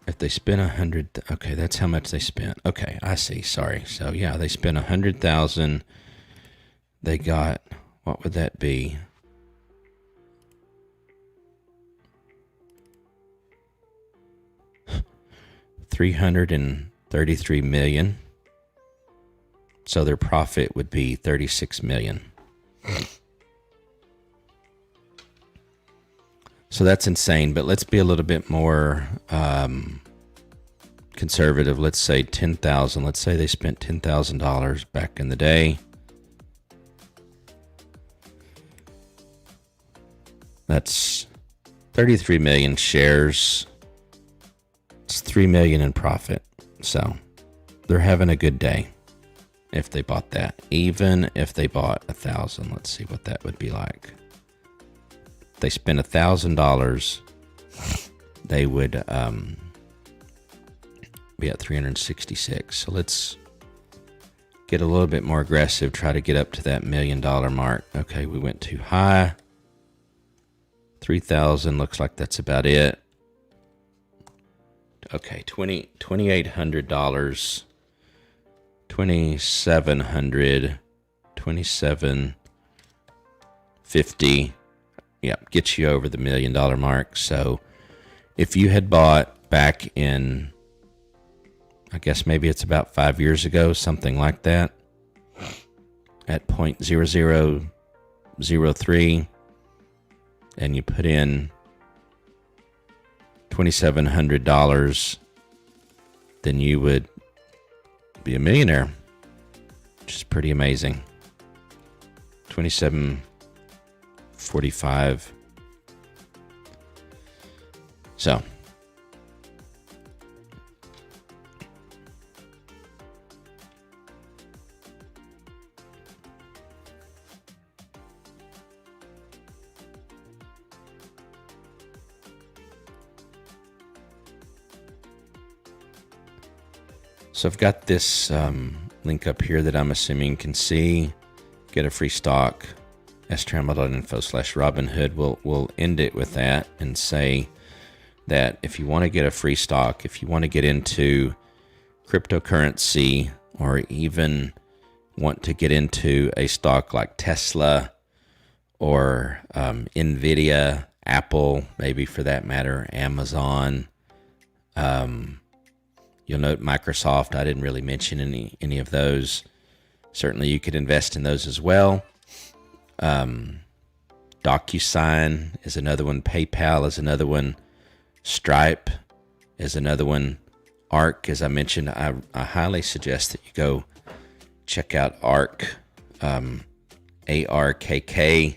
If they spent 100, okay, that's how much they spent. Okay, I see. Sorry. So yeah, they spent 100,000. They got, what would that be? $333 million. So their profit would be 36 million. So that's insane, but let's be a little bit more conservative. Let's say 10,000. Let's say they spent $10,000 back in the day. That's 33 million shares. It's 3 million in profit. So they're having a good day if they bought that. Even if they bought 1,000, let's see what that would be like. If they spent $1,000, they would be at 366. So let's get a little bit more aggressive, try to get up to that $1 million mark. Okay, we went too high. 3,000 looks like that's about it. Okay, $2,800, 2,700, 2,750. Yep, gets you over the $1 million mark. So if you had bought back in, I guess maybe it's about 5 years ago, something like that, at 0.0003, and you put in $2,700, then you would be a millionaire, which is pretty amazing. 2745. So I've got this link up here that I'm assuming you can see. Get a free stock. stramble.info/Robinhood. We'll end it with that and say that if you want to get a free stock, if you want to get into cryptocurrency, or even want to get into a stock like Tesla or Nvidia, Apple, maybe for that matter, Amazon, you'll note Microsoft, I didn't really mention any of those. Certainly you could invest in those as well. DocuSign is another one. PayPal is another one. Stripe is another one. ARK, as I mentioned, I highly suggest that you go check out ARK, ARKK,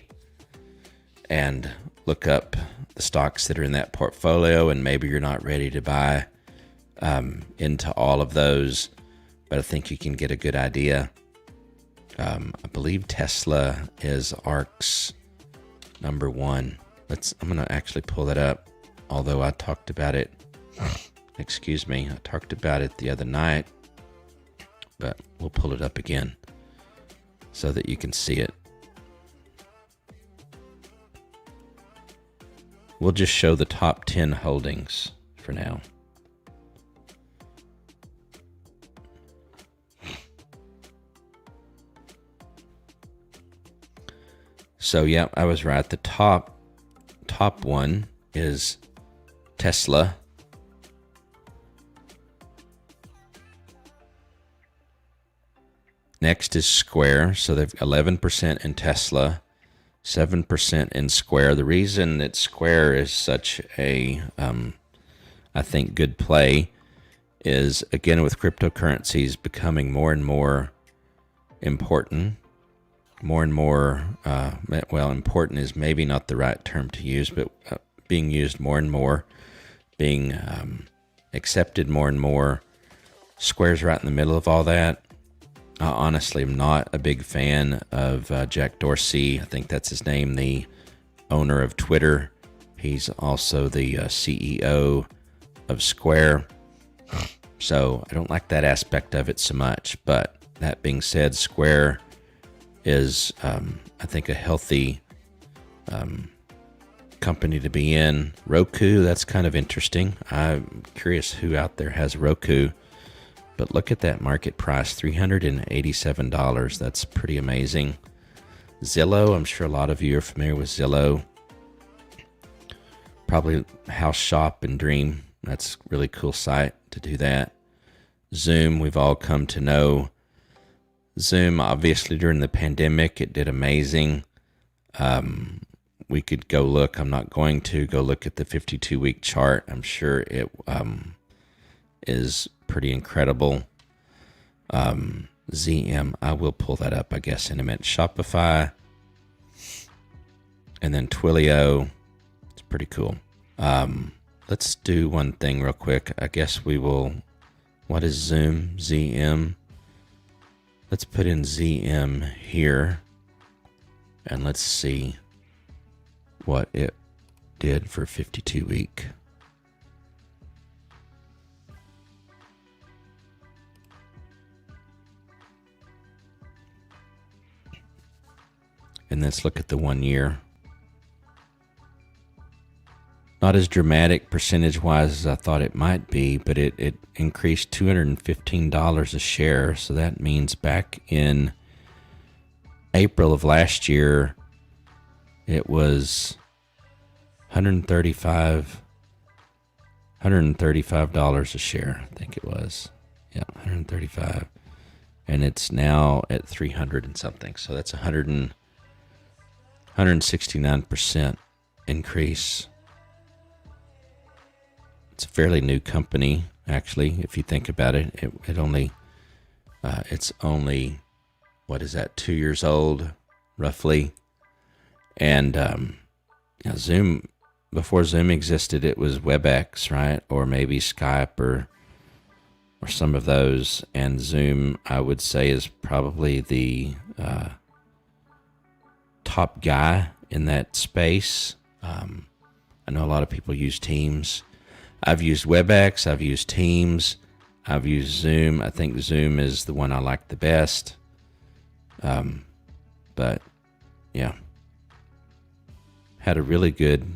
and look up the stocks that are in that portfolio. And maybe you're not ready to buy into all of those, but I think you can get a good idea. I believe Tesla is ARK's number one. I'm going to actually pull that up, although I talked about it. Excuse me, I talked about it the other night, but we'll pull it up again so that you can see it. We'll just show the top 10 holdings for now. So yeah, I was right. The top one is Tesla. Next is Square. So they've 11% in Tesla, 7% in Square. The reason that Square is such a, I think, good play is, again, with cryptocurrencies becoming more and more important. More and more, well, important is maybe not the right term to use, but being used more and more, being accepted more and more. Square's right in the middle of all that. I honestly am not a big fan of Jack Dorsey. I think that's his name, the owner of Twitter. He's also the CEO of Square. So I don't like that aspect of it so much. But that being said, Square is, I think, a healthy company to be in. Roku, that's kind of interesting. I'm curious who out there has Roku. But look at that market price, $387. That's pretty amazing. Zillow, I'm sure a lot of you are familiar with Zillow. Probably House Shop and Dream. That's a really cool site to do that. Zoom, we've all come to know. Zoom, obviously, during the pandemic, it did amazing. We could go look. I'm not going to go look at the 52-week chart. I'm sure it is pretty incredible. ZM, I will pull that up, I guess, in a minute. Shopify, and then Twilio. It's pretty cool. Let's do one thing real quick. I guess we will What is Zoom? ZM. Let's put in ZM here. And let's see what it did for 52-week. And let's look at the 1 year. Not as dramatic percentage-wise as I thought it might be, but it increased $215 a share. So that means back in April of last year, it was $135 a share, I think it was. Yeah, 135. And it's now at 300 and something. So that's 169% increase. It's a fairly new company, actually, if you think about it. It's only, what is that, 2 years old, roughly. And Zoom, before Zoom existed, it was WebEx, right? Or maybe Skype or some of those. And Zoom, I would say, is probably the top guy in that space. I know a lot of people use Teams. I've used WebEx, I've used Teams, I've used Zoom. I think Zoom is the one I like the best. But yeah, had a really good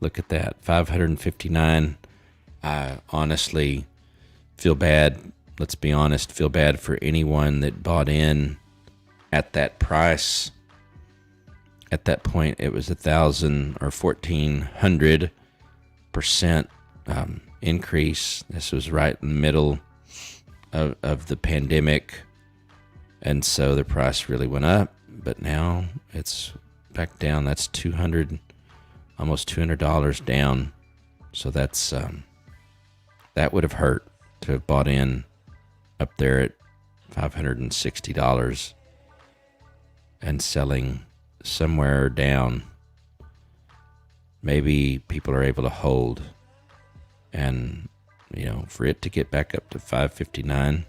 look at that, 559. I honestly feel bad. Let's be honest, feel bad for anyone that bought in at that price. At that point, it was 1,000 or 1,400% increase. This was right in the middle of the pandemic, and so the price really went up. But now it's back down. That's almost $200 down. So that's that would have hurt to have bought in up there at $560 and selling somewhere down. Maybe people are able to hold, and for it to get back up to 559,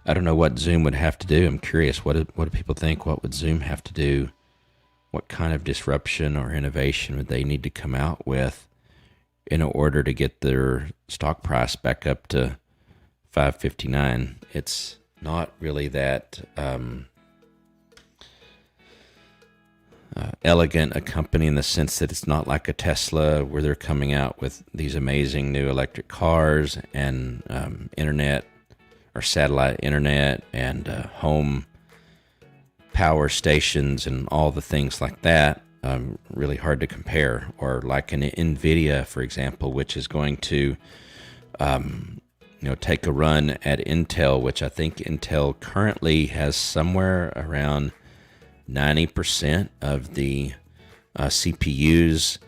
I don't know what Zoom would have to do. I'm curious, what do people think? What would Zoom have to do? What kind of disruption or innovation would they need to come out with in order to get their stock price back up to 559? It's not really that elegant a company in the sense that it's not like a Tesla where they're coming out with these amazing new electric cars and internet or satellite internet and home power stations and all the things like that. Really hard to compare. Or like an NVIDIA, for example, which is going to take a run at Intel, which I think Intel currently has somewhere around 90% of the CPUs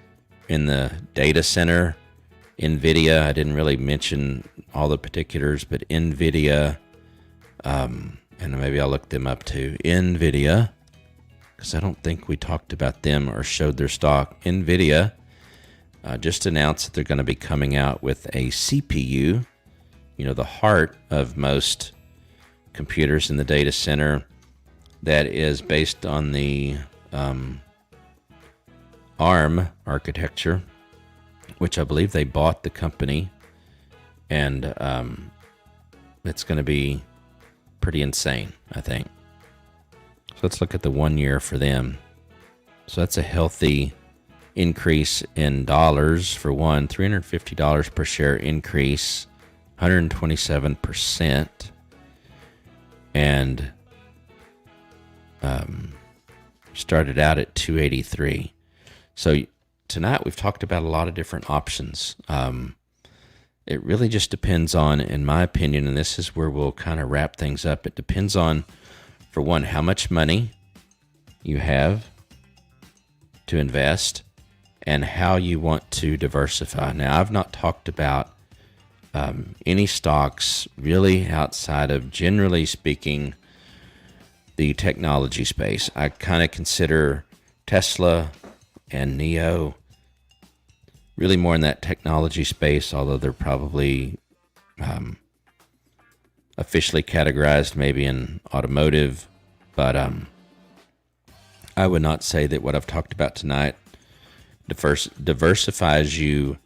in the data center. NVIDIA, I didn't really mention all the particulars, but NVIDIA, and maybe I'll look them up too. NVIDIA, because I don't think we talked about them or showed their stock. NVIDIA just announced that they're going to be coming out with a CPU, the heart of most computers in the data center, that is based on the ARM architecture, which I believe they bought the company, and it's going to be pretty insane, I think. So let's look at the 1 year for them. So that's a healthy increase in dollars for one, $350 per share increase, 127%, and started out at 283. So tonight we've talked about a lot of different options. It really just depends on, in my opinion, and this is where we'll kind of wrap things up. It depends on, for one, how much money you have to invest and how you want to diversify. Now, I've not talked about any stocks really outside of, generally speaking, the technology space. I kind of consider Tesla and NIO really more in that technology space, although they're probably officially categorized maybe in automotive. But I would not say that what I've talked about tonight diversifies you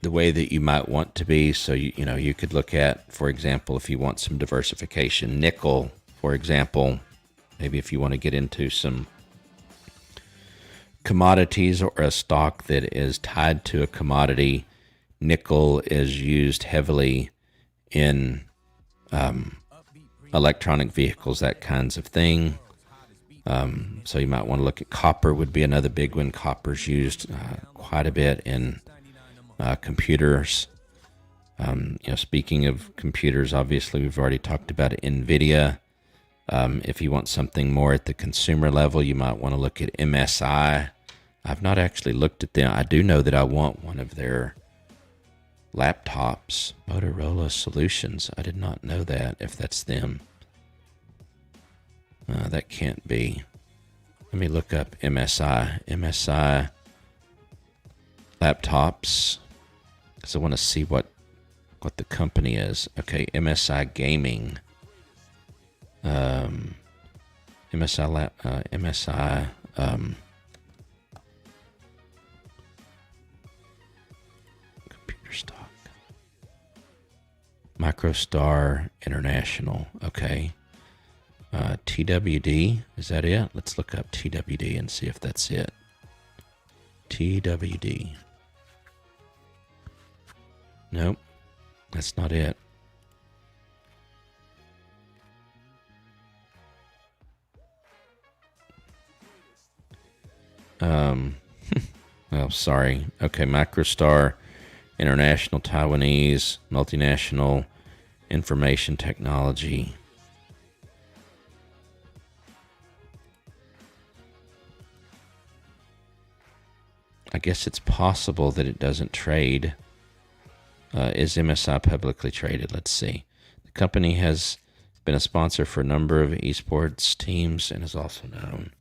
the way that you might want to be. So, you could look at, for example, if you want some diversification, nickel, for example, maybe if you want to get into some commodities or a stock that is tied to a commodity. Nickel is used heavily in electronic vehicles, that kinds of thing. So you might want to look at copper would be another big one. Copper's used quite a bit in computers. Speaking of computers, obviously we've already talked about NVIDIA. If you want something more at the consumer level, you might want to look at MSI. I've not actually looked at them. I do know that I want one of their laptops, Motorola Solutions. I did not know that, if that's them. That can't be. Let me look up MSI. MSI laptops, because I want to see what the company is. Okay, MSI Gaming. MSI computer stock. MicroStar International. Okay. TWD, is that it? Let's look up TWD and see if that's it. TWD. Nope, that's not it. Oh, sorry. Okay, MicroStar International, Taiwanese, multinational, information technology. I guess it's possible that it doesn't trade. Is MSI publicly traded? Let's see. The company has been a sponsor for a number of esports teams and is also known.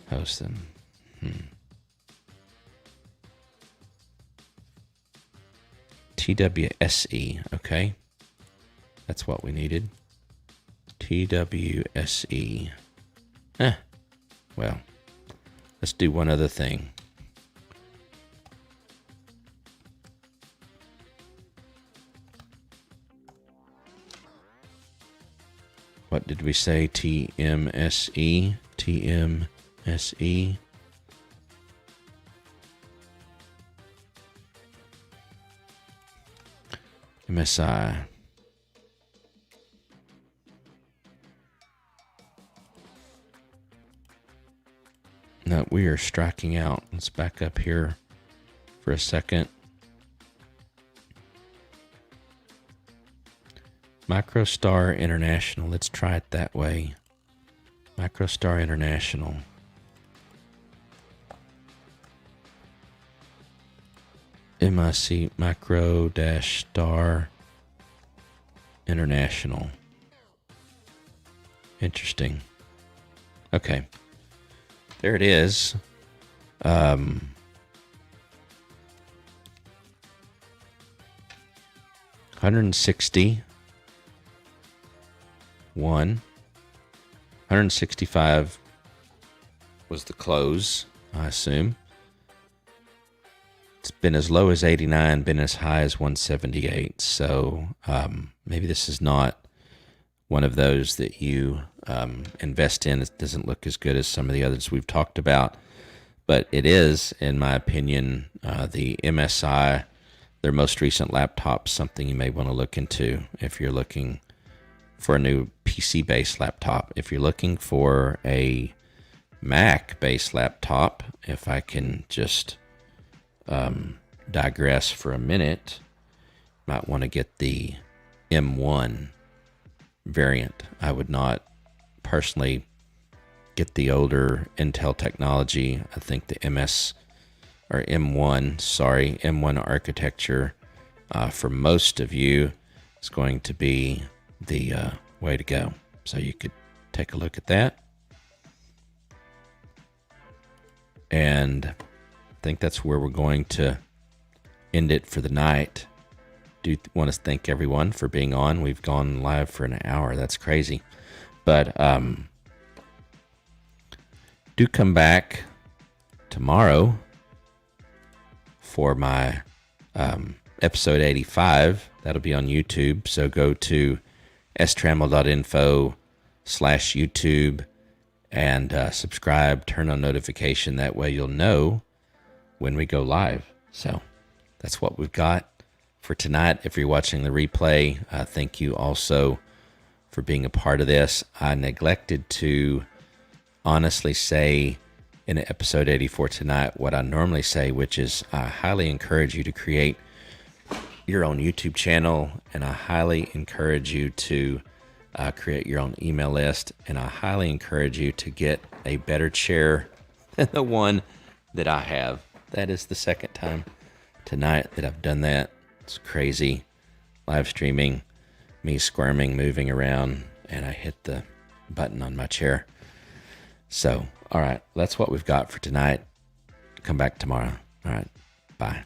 Host them. TWSE, okay. That's what we needed. TWSE. Well, let's do one other thing. What did we say? TMSE? TMSE? MSI. No, we are striking out. Let's back up here for a second. MicroStar International. Let's try it that way. MicroStar International. MIC Micro-Star International. Interesting. Okay. There it is. 160. 165 was the close, I assume. It's been as low as 89, been as high as 178. So maybe this is not one of those that you invest in. It doesn't look as good as some of the others we've talked about, but it is, in my opinion, the MSI, their most recent laptop, something you may want to look into if you're looking for a new PC-based laptop. If you're looking for a Mac-based laptop, if I can just digress for a minute, might want to get the M1 variant. I would not personally get the older Intel technology. I think the M1 architecture for most of you is going to be the way to go. So you could take a look at that. And think that's where we're going to end it for the night. Do want to thank everyone for being on. We've gone live for an hour. That's crazy. But do come back tomorrow for my episode 85. That'll be on YouTube. So go to strammel.info/YouTube and subscribe, turn on notification. That way you'll know when we go live. So that's what we've got for tonight. If you're watching the replay, thank you also for being a part of this. I neglected to honestly say in episode 84 tonight what I normally say, which is I highly encourage you to create your own YouTube channel, and I highly encourage you to create your own email list, and I highly encourage you to get a better chair than the one that I have. That is the second time tonight that I've done that. It's crazy. Live streaming, me squirming, moving around, and I hit the button on my chair. So, all right, that's what we've got for tonight. Come back tomorrow. All right, bye.